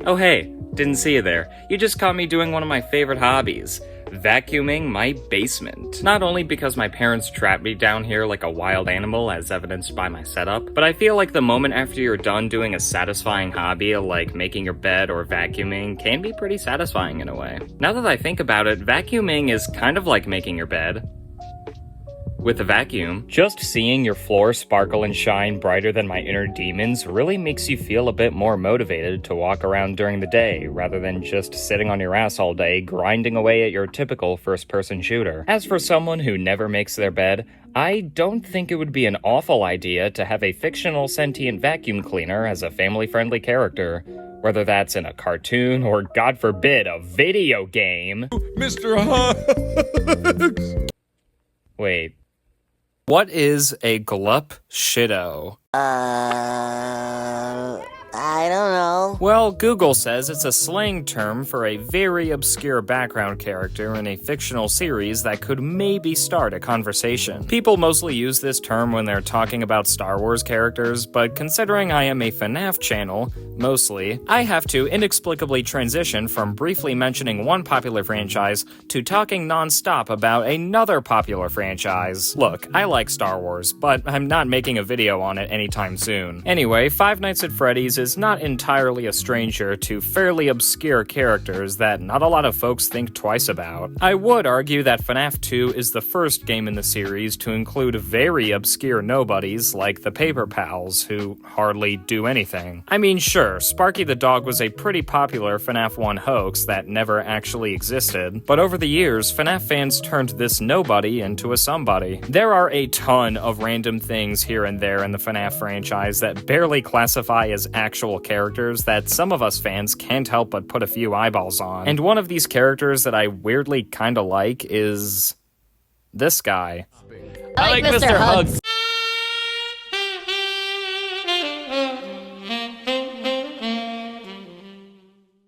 Oh hey, didn't see you there. You just caught me doing one of my favorite hobbies. Vacuuming my basement. Not only because my parents trapped me down here like a wild animal as evidenced by my setup, but I feel like the moment after you're done doing a satisfying hobby like making your bed or vacuuming can be pretty satisfying in a way. Now that I think about it, vacuuming is kind of like making your bed. With a vacuum, just seeing your floor sparkle and shine brighter than my inner demons really makes you feel a bit more motivated to walk around during the day, rather than just sitting on your ass all day grinding away at your typical first-person shooter. As for someone who never makes their bed, I don't think it would be an awful idea to have a fictional sentient vacuum cleaner as a family-friendly character. Whether that's in a cartoon or, God forbid, a video game. Mr. Hugs! Wait. What is a glup shitto? I don't know. Well, Google says it's a slang term for a very obscure background character in a fictional series that could maybe start a conversation. People mostly use this term when they're talking about Star Wars characters, but considering I am a FNaF channel, mostly, I have to inexplicably transition from briefly mentioning one popular franchise to talking non-stop about another popular franchise. Look, I like Star Wars, but I'm not making a video on it anytime soon. Anyway, Five Nights at Freddy's is not entirely a stranger to fairly obscure characters that not a lot of folks think twice about. I would argue that FNaF 2 is the first game in the series to include very obscure nobodies like the Paper Pals, who hardly do anything. I mean, sure, Sparky the dog was a pretty popular FNaF 1 hoax that never actually existed, but over the years, FNaF fans turned this nobody into a somebody. There are a ton of random things here and there in the FNaF franchise that barely classify as actual characters that some of us fans can't help but put a few eyeballs on. And one of these characters that I weirdly kinda like is this guy. I like Mr. Hugs.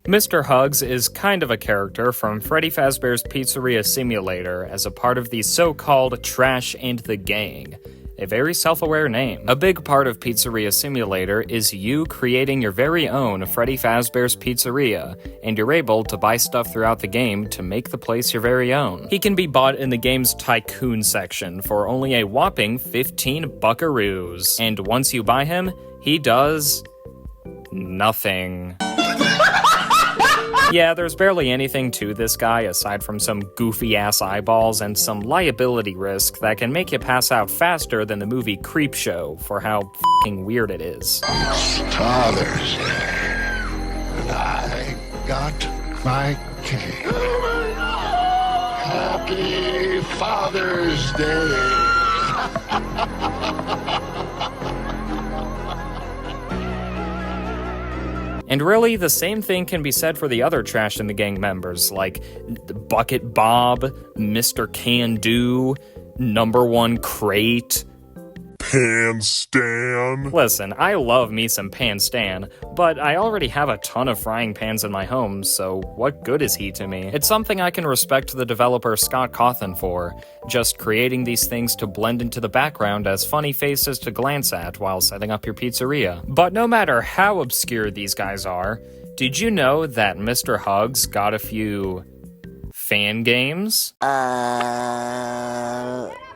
Mr. Hugs is kind of a character from Freddy Fazbear's Pizzeria Simulator as a part of the so-called Trash and the Gang. A very self-aware name. A big part of Pizzeria Simulator is you creating your very own Freddy Fazbear's Pizzeria, and you're able to buy stuff throughout the game to make the place your very own. He can be bought in the game's Tycoon section for only a whopping 15 buckaroos. And once you buy him, he does nothing. Yeah, there's barely anything to this guy aside from some goofy-ass eyeballs and some liability risk that can make you pass out faster than the movie Creepshow for how f***ing weird it is. It's Father's Day, and I got my cake. Happy Father's Day. And really, the same thing can be said for the other Trash in the Gang members, like Bucket Bob, Mr. Can Do, Number One Crate. Pan Stan. Listen, I love me some Pan Stan, but I already have a ton of frying pans in my home, so what good is he to me? It's something I can respect the developer Scott Cawthon for, just creating these things to blend into the background as funny faces to glance at while setting up your pizzeria. But no matter how obscure these guys are, did you know that Mr. Hugs got a few fan games?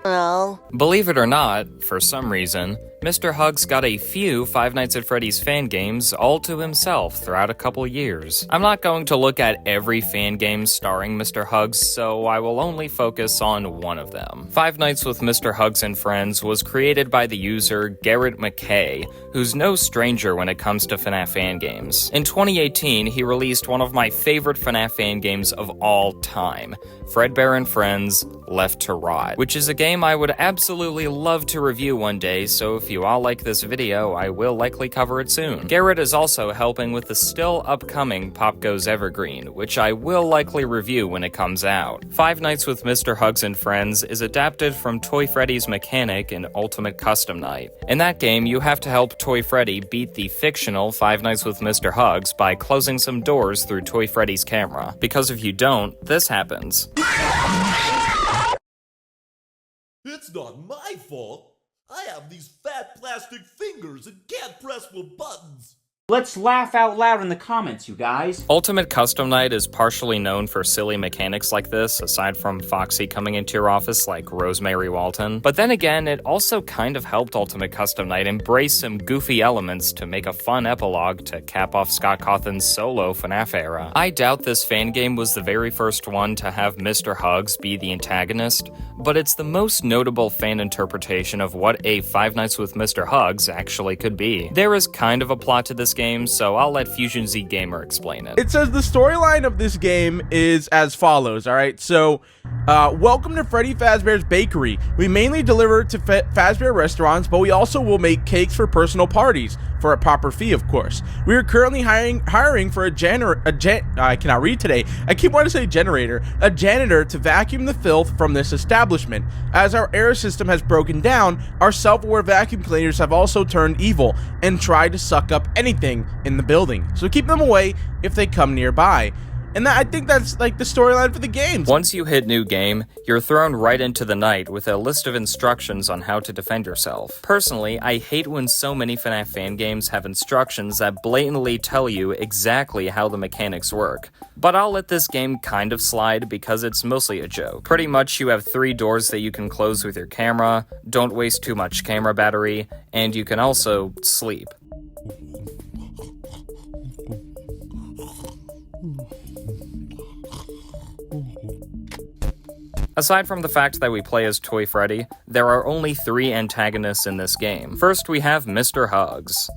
No. Believe it or not, for some reason, Mr. Hugs got a few Five Nights at Freddy's fan games all to himself throughout a couple years. I'm not going to look at every fan game starring Mr. Hugs, so I will only focus on one of them. Five Nights with Mr. Hugs and Friends was created by the user Garrett McKay, who's no stranger when it comes to FNaF fan games. In 2018, he released one of my favorite FNaF fan games of all time, Fredbear and Friends Left to Rot, which is a game I would absolutely love to review one day, so if you all like this video, I will likely cover it soon. Garrett is also helping with the still upcoming Pop Goes Evergreen, which I will likely review when it comes out. Five Nights with Mr. Hugs and Friends is adapted from Toy Freddy's mechanic in Ultimate Custom Night. In that game, you have to help Toy Freddy beat the fictional Five Nights with Mr. Hugs by closing some doors through Toy Freddy's camera. Because if you don't, this happens. It's not my fault. I have these fat plastic fingers and can't press the buttons. Let's laugh out loud in the comments, you guys. Ultimate Custom Night is partially known for silly mechanics like this, aside from Foxy coming into your office like Rosemary Walton. But then again, it also kind of helped Ultimate Custom Night embrace some goofy elements to make a fun epilogue to cap off Scott Cawthon's solo FNaF era. I doubt this fan game was the very first one to have Mr. Hugs be the antagonist, but it's the most notable fan interpretation of what a Five Nights with Mr. Hugs actually could be. There is kind of a plot to this game, so I'll let Fusion Z Gamer explain it. It says the storyline of this game is as follows, alright? So, welcome to Freddy Fazbear's Bakery. We mainly deliver to Fazbear restaurants, but we also will make cakes for personal parties, for a proper fee, of course. We are currently hiring for I cannot read today. I keep wanting to say generator. A janitor to vacuum the filth from this establishment. As our air system has broken down, our self-aware vacuum cleaners have also turned evil and tried to suck up anything in the building. So keep them away if they come nearby. And I think that's like the storyline for the game. Once you hit new game, you're thrown right into the night with a list of instructions on how to defend yourself. Personally, I hate when so many FNaF fan games have instructions that blatantly tell you exactly how the mechanics work. But I'll let this game kind of slide because it's mostly a joke. Pretty much you have 3 doors that you can close with your camera, don't waste too much camera battery, and you can also sleep. Aside from the fact that we play as Toy Freddy, there are only 3 antagonists in this game. First, we have Mr. Hugs,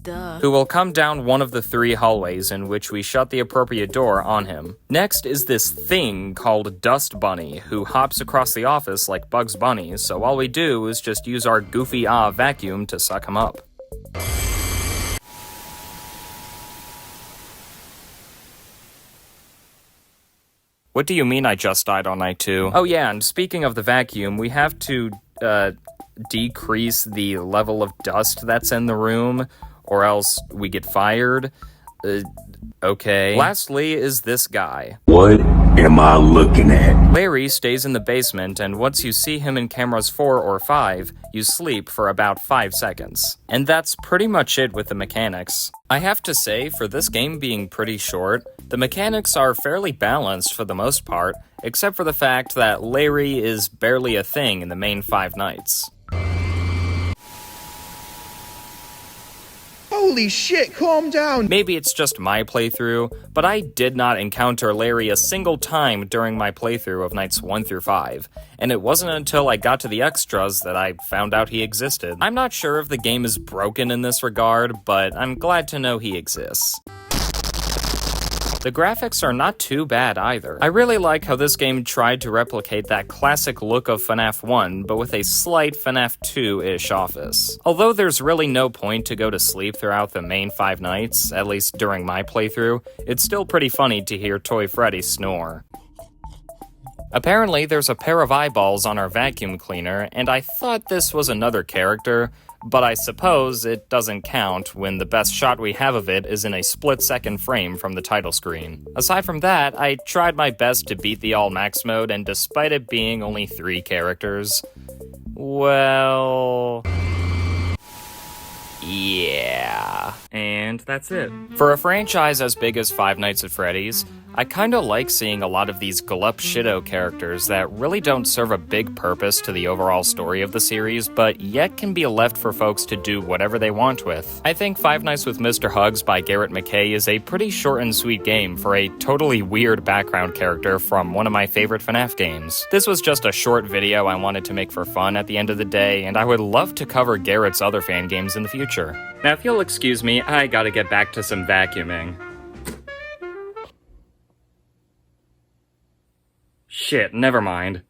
who will come down one of the 3 hallways in which we shut the appropriate door on him. Next is this thing called Dust Bunny, who hops across the office like Bugs Bunny, so all we do is just use our goofy vacuum to suck him up. What do you mean I just died on night 2? Oh yeah, and speaking of the vacuum, we have to, decrease the level of dust that's in the room, or else we get fired. Okay. Lastly is this guy. What am I looking at? Larry stays in the basement, and once you see him in cameras 4 or 5, you sleep for about 5 seconds. And that's pretty much it with the mechanics. I have to say, for this game being pretty short, the mechanics are fairly balanced for the most part, except for the fact that Larry is barely a thing in the main 5 nights. Holy shit, calm down! Maybe it's just my playthrough, but I did not encounter Larry a single time during my playthrough of nights 1 through 5, and it wasn't until I got to the extras that I found out he existed. I'm not sure if the game is broken in this regard, but I'm glad to know he exists. The graphics are not too bad either. I really like how this game tried to replicate that classic look of FNaF 1, but with a slight FNaF 2-ish office. Although there's really no point to go to sleep throughout the main 5 nights, at least during my playthrough, it's still pretty funny to hear Toy Freddy snore. Apparently, there's a pair of eyeballs on our vacuum cleaner, and I thought this was another character, but I suppose it doesn't count when the best shot we have of it is in a split-second frame from the title screen. Aside from that, I tried my best to beat the all-max mode, and despite it being only 3 characters, well... yeah. And that's it. For a franchise as big as Five Nights at Freddy's, I kinda like seeing a lot of these glup shitto characters that really don't serve a big purpose to the overall story of the series, but yet can be left for folks to do whatever they want with. I think Five Nights with Mr. Hugs by Garrett McKay is a pretty short and sweet game for a totally weird background character from one of my favorite FNaF games. This was just a short video I wanted to make for fun at the end of the day, and I would love to cover Garrett's other fan games in the future. Now if you'll excuse me, I gotta get back to some vacuuming. Shit, never mind.